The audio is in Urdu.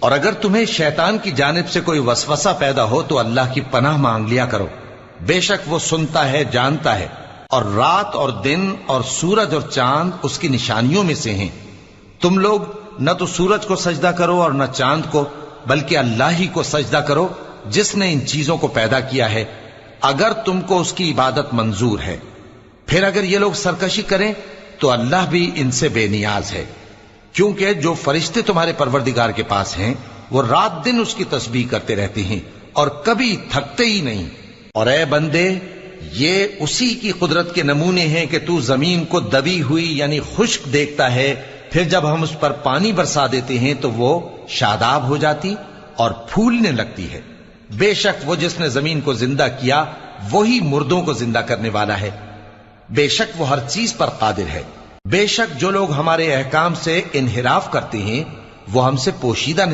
اور اگر تمہیں شیطان کی جانب سے کوئی وسوسہ پیدا ہو تو اللہ کی پناہ مانگ لیا کرو، بے شک وہ سنتا ہے، جانتا ہے۔ اور رات اور دن اور سورج اور چاند اس کی نشانیوں میں سے ہیں۔ تم لوگ نہ تو سورج کو سجدہ کرو اور نہ چاند کو، بلکہ اللہ ہی کو سجدہ کرو جس نے ان چیزوں کو پیدا کیا ہے، اگر تم کو اس کی عبادت منظور ہے۔ پھر اگر یہ لوگ سرکشی کریں تو اللہ بھی ان سے بے نیاز ہے، کیونکہ جو فرشتے تمہارے پروردگار کے پاس ہیں وہ رات دن اس کی تسبیح کرتے رہتے ہیں اور کبھی تھکتے ہی نہیں۔ اور اے بندے، یہ اسی کی قدرت کے نمونے ہیں کہ تو زمین کو دبی ہوئی یعنی خشک دیکھتا ہے، پھر جب ہم اس پر پانی برسا دیتے ہیں تو وہ شاداب ہو جاتی اور پھولنے لگتی ہے۔ بے شک وہ جس نے زمین کو زندہ کیا وہی مردوں کو زندہ کرنے والا ہے، بے شک وہ ہر چیز پر قادر ہے۔ بے شک جو لوگ ہمارے احکام سے انحراف کرتے ہیں وہ ہم سے پوشیدہ نہیں